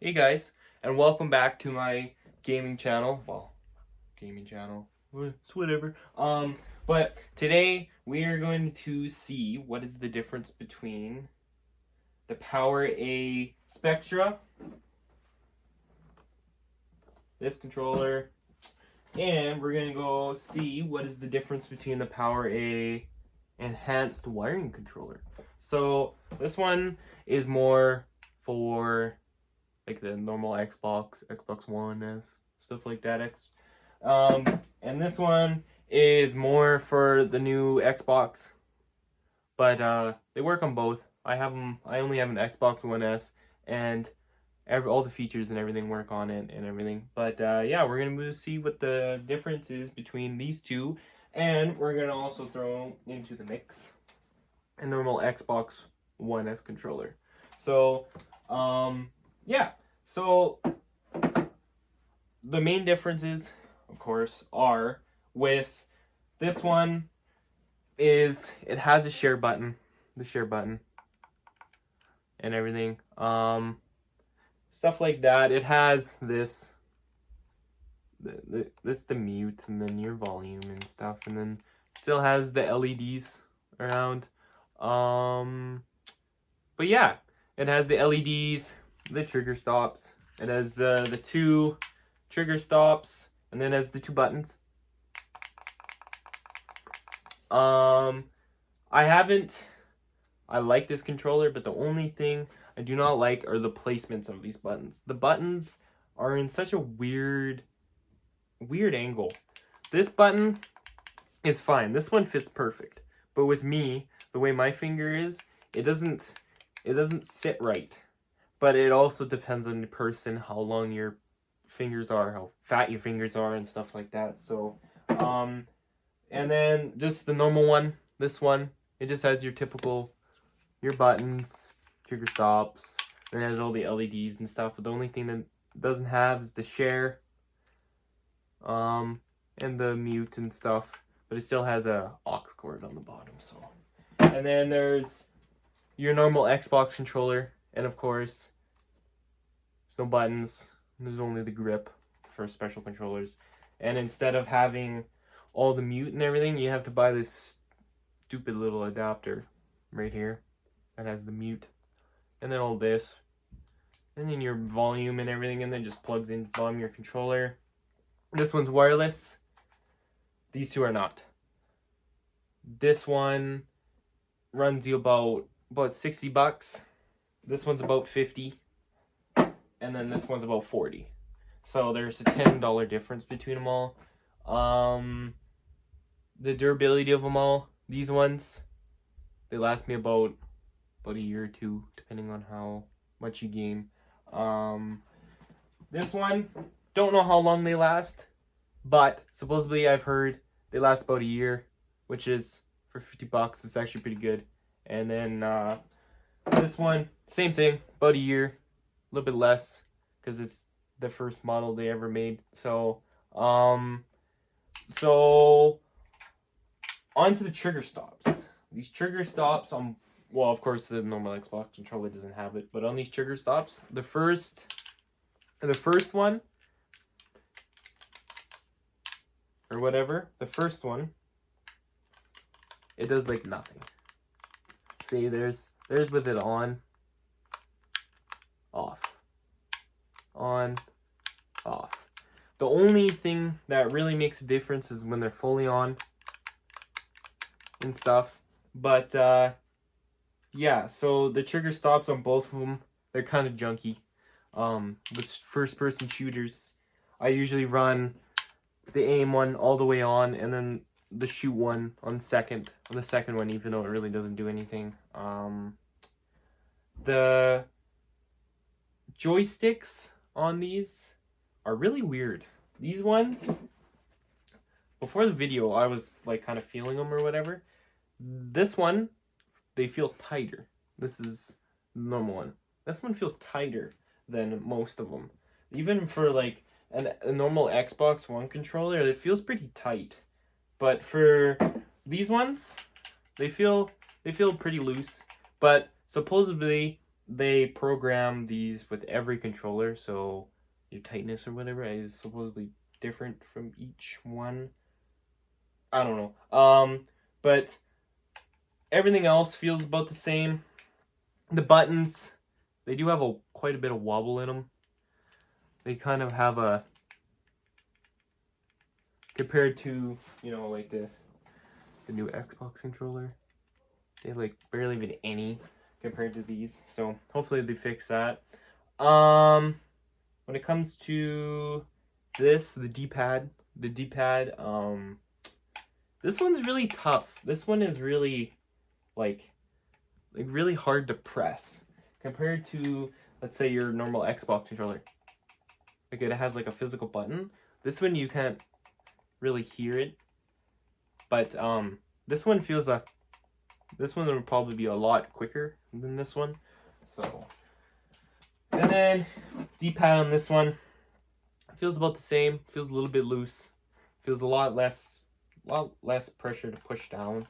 Hey guys, and welcome back to my gaming channel. Well, gaming channel, it's whatever. But today we are going to see what is the difference between the Power A Spectra, this controller, and we're gonna go see what is the difference between the Power A Enhanced Wiring controller. So this one is more for like the normal Xbox, Xbox One S, stuff like that. And this one is more for the new Xbox, but they work on both. I only have an Xbox One S, and all the features and everything work on it and everything. But yeah, we're gonna see what the difference is between these two, and we're gonna also throw into the mix a normal Xbox One S controller. So, yeah. So the main differences, of course, are with this one is it has a share button, the share button, and everything. Stuff like that. It has this, the mute, and then your volume and stuff, and then it still has the LEDs around. But yeah, it has the LEDs, the trigger stops. It has the two trigger stops, and then it has the two buttons. I like this controller, but the only thing I do not like are the placements of these buttons. The buttons are in such a weird angle. This button is fine. This one fits perfect. But with me, the way my finger is, it doesn't sit right. But it also depends on the person, how long your fingers are, how fat your fingers are, and stuff like that. So, and then just the normal one, this one, it just has your typical, your buttons, trigger stops, and it has all the LEDs and stuff. But the only thing that it doesn't have is the share, and the mute and stuff. But it still has a aux cord on the bottom. So, and then there's your normal Xbox controller, and of course, there's no buttons. There's only the grip for special controllers. And instead of having all the mute and everything, you have to buy this stupid little adapter right here that has the mute, and then all this, and then your volume and everything, and then just plugs in the bottom of your controller. This one's wireless. These two are not. This one runs you about $60. This one's about 50, and then this one's about 40. So there's a $10 difference between them all. The durability of them all, these ones, they last me about a year or two, depending on how much you game. This one, don't know how long they last, but supposedly I've heard they last about a year, which is, for $50, it's actually pretty good. And then this one, same thing, about a year, a little bit less, because it's the first model they ever made. So, onto the trigger stops. These trigger stops well, of course, the normal Xbox controller doesn't have it, but on these trigger stops, the first one, or whatever, the first one, it does like nothing. See, there's with it on, off, on, off. The only thing that really makes a difference is when they're fully on and stuff. But yeah, so the trigger stops on both of them, they're kind of junky. With first-person shooters, I usually run the aim one all the way on, and then the shoot one on the second one, even though it really doesn't do anything. The joysticks on these are really weird. These ones, before the video, I was like kind of feeling them or whatever. This one, they feel tighter. This is the normal one. This one feels tighter than most of them. Even for like a normal Xbox One controller, it feels pretty tight. But for these ones, they feel pretty loose. But supposedly they program these with every controller, so your tightness or whatever is supposedly different from each one. I don't know. But everything else feels about the same. The buttons, they do have quite a bit of wobble in them. They kind of have a, compared to, you know, like the new Xbox controller, they have like barely even any compared to these. So hopefully they fix that. When it comes to this, the D-pad, this one's really tough. This one is really like really hard to press compared to, let's say, your normal Xbox controller. Like it has like a physical button. This one you can't really hear it, but this one feels like this one would probably be a lot quicker than this one. So, and then D-pad on this one feels about the same. Feels a little bit loose. Feels a lot less pressure to push down.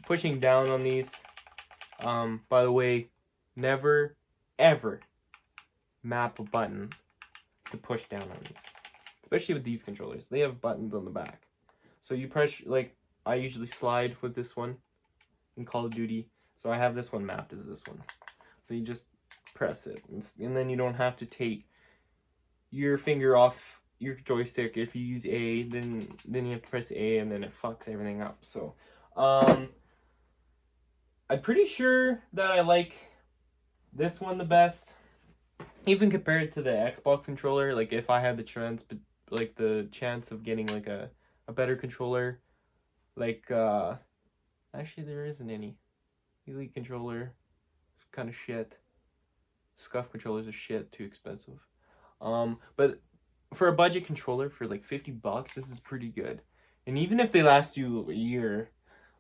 Pushing down on these. By the way, never ever map a button to push down on these, especially with these controllers. They have buttons on the back, so you press, like I usually slide with this one in Call of Duty, so I have this one mapped as this one. So you just press it, and then you don't have to take your finger off your joystick. If you use A, then you have to press A, and then it fucks everything up. So I'm pretty sure that I like this one the best, even compared to the Xbox controller. Like if I had the chance, but like the chance of getting like a better controller, like actually there isn't any. Elite controller, it's kind of shit. Scuff controllers are shit, too expensive. But for a budget controller for like $50, this is pretty good. And even if they last you a year,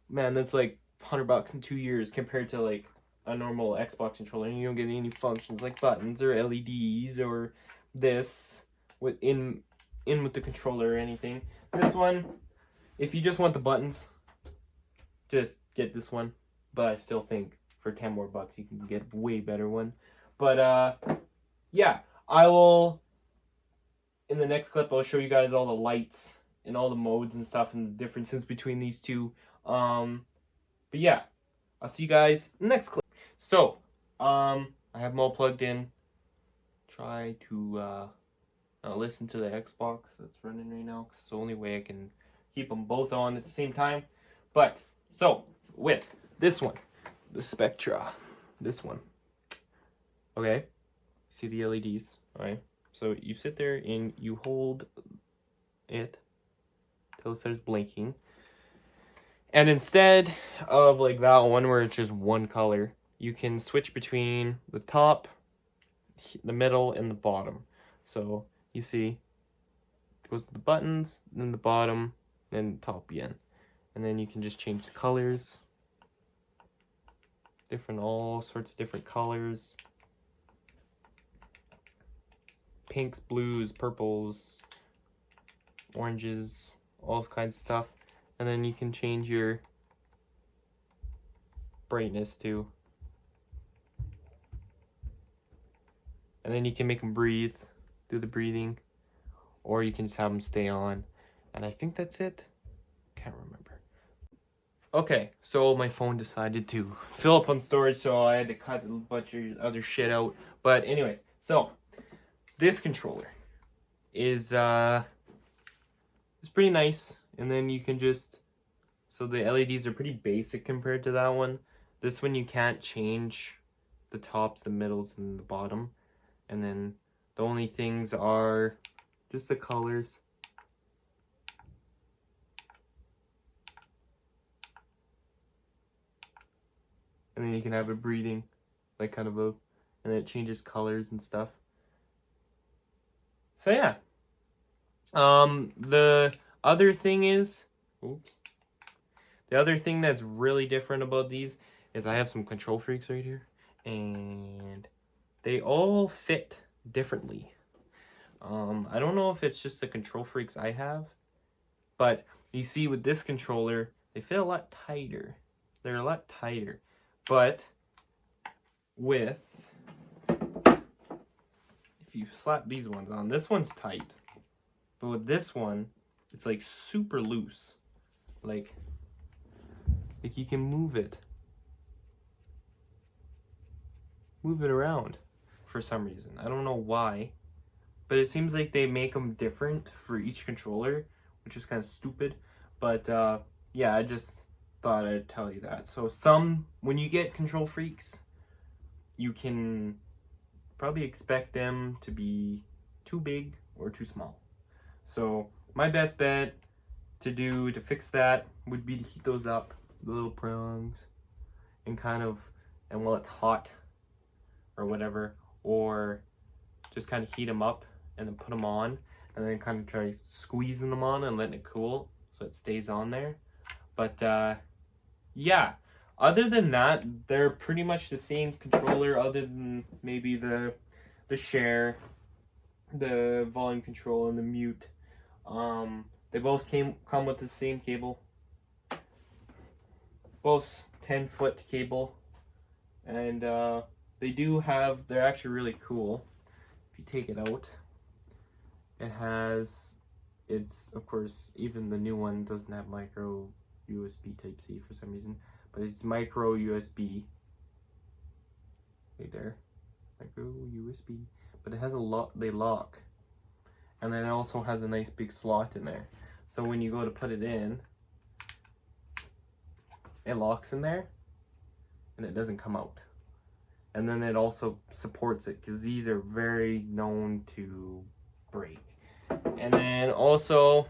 man, that's like $100 in 2 years compared to like a normal Xbox controller, and you don't get any functions like buttons or LEDs or this in with the controller or anything. This one, if you just want the buttons, just get this one. But I still think for 10 more bucks you can get a way better one. But yeah, I will, in the next clip, I'll show you guys all the lights and all the modes and stuff and the differences between these two. But yeah, I'll see you guys in the next clip. So, I have them all plugged in. Try to listen to the Xbox that's running right now, 'cause it's the only way I can keep them both on at the same time. But, so, with this one, the Spectra, this one, okay, see the LEDs, alright, so you sit there and you hold it till it starts blinking, and instead of like that one where it's just one color, you can switch between the top, the middle, and the bottom. So you see it goes to the buttons, then the bottom, then the top again, and then you can just change the colors, all sorts of different colors, pinks, blues, purples, oranges, all kinds of stuff. And then you can change your brightness too. And then you can make them breathe, do the breathing, or you can just have them stay on. And I think that's it. Can't remember. Okay, so my phone decided to fill up on storage, so I had to cut a bunch of other shit out. But anyways, so this controller is it's pretty nice. And then you can just, so the LEDs are pretty basic compared to that one. This one you can't change the tops, the middles, and the bottom. And then the only things are just the colors. And then you can have it breathing, like kind of a, and it changes colors and stuff. So yeah. The other thing is, the other thing that's really different about these is I have some control freaks right here, and they all fit differently. I don't know if it's just the control freaks I have, but you see with this controller, they fit a lot tighter. They're a lot tighter, but with, if you slap these ones on, this one's tight, but with this one, it's like super loose. Like you can move it around for some reason. I don't know why, but it seems like they make them different for each controller, which is kind of stupid. But yeah, I just thought I'd tell you that. So when you get Control Freaks, you can probably expect them to be too big or too small. So my best bet to fix that would be to heat those up, the little prongs, and while it's hot or whatever, or just kind of heat them up and then put them on, and then kind of try squeezing them on and letting it cool so it stays on there. But yeah, other than that, they're pretty much the same controller, other than maybe the share, the volume control, and the mute. They both come with the same cable, both 10-foot cable, and they're actually really cool. If you take it out, it's of course, even the new one doesn't have micro USB Type-C for some reason, but it's micro USB. Right there, micro USB. But it has they lock, and then it also has a nice big slot in there. So when you go to put it in, it locks in there, and it doesn't come out. And then it also supports it, because these are very known to break. And then also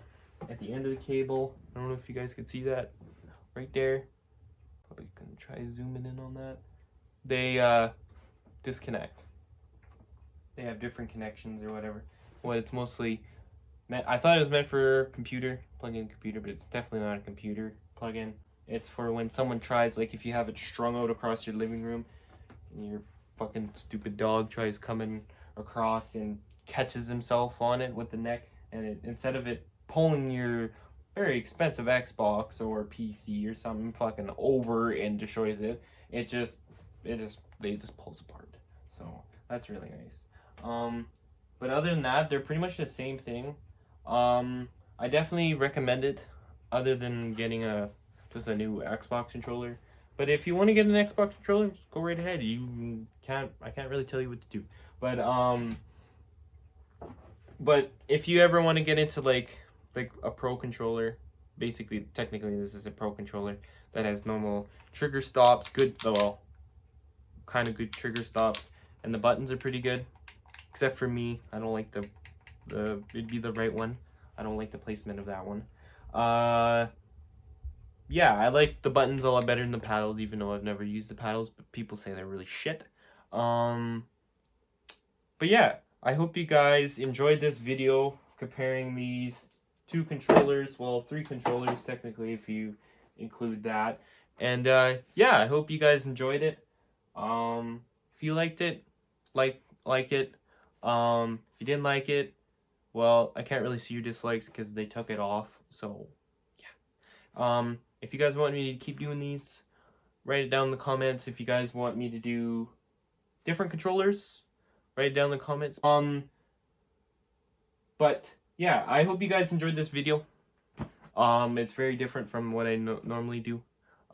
at the end of the cable, I don't know if you guys can see that right there. Probably gonna try zooming in on that. They disconnect. They have different connections or whatever. What it's mostly meant, I thought it was meant for computer, plug-in computer, but it's definitely not a computer plug-in. It's for when someone tries, like if you have it strung out across your living room, and your fucking stupid dog tries coming across and catches himself on it with the neck, and instead of it pulling your very expensive Xbox or PC or something fucking over and destroys it, they just pulls apart. So that's really nice. But other than that, they're pretty much the same thing. I definitely recommend it, other than getting just a new Xbox controller. But if you want to get an Xbox controller, just go right ahead. I can't really tell you what to do. But if you ever want to get into like a pro controller, basically technically this is a pro controller that has normal trigger stops, kind of good trigger stops, and the buttons are pretty good. Except for me, I don't like it'd be the right one. I don't like the placement of that one. Yeah, I like the buttons a lot better than the paddles, even though I've never used the paddles, but people say they're really shit. But yeah, I hope you guys enjoyed this video comparing these two controllers, well, three controllers technically if you include that. And yeah, I hope you guys enjoyed it. If you liked it, like it. If you didn't like it, well, I can't really see your dislikes because they took it off, so yeah. If you guys want me to keep doing these, write it down in the comments. If you guys want me to do different controllers, write it down in the comments. But yeah, I hope you guys enjoyed this video. It's very different from what I normally do.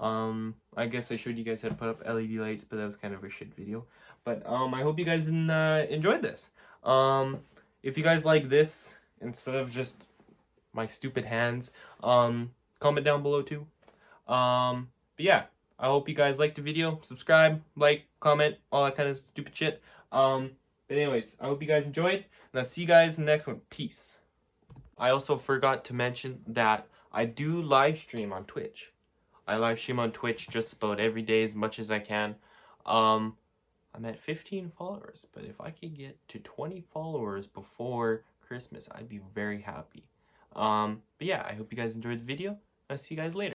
I guess I showed you guys how to put up LED lights, but that was kind of a shit video. But I hope you guys enjoyed this. If you guys like this instead of just my stupid hands, comment down below too. But yeah, I hope you guys liked the video. Subscribe, like, comment, all that kind of stupid shit. But anyways, I hope you guys enjoyed, and I'll see you guys in the next one. Peace. I also forgot to mention that I do live stream on Twitch. I live stream on Twitch just about every day as much as I can. I'm at 15 followers, but if I could get to 20 followers before Christmas, I'd be very happy. But yeah, I hope you guys enjoyed the video. I'll see you guys later.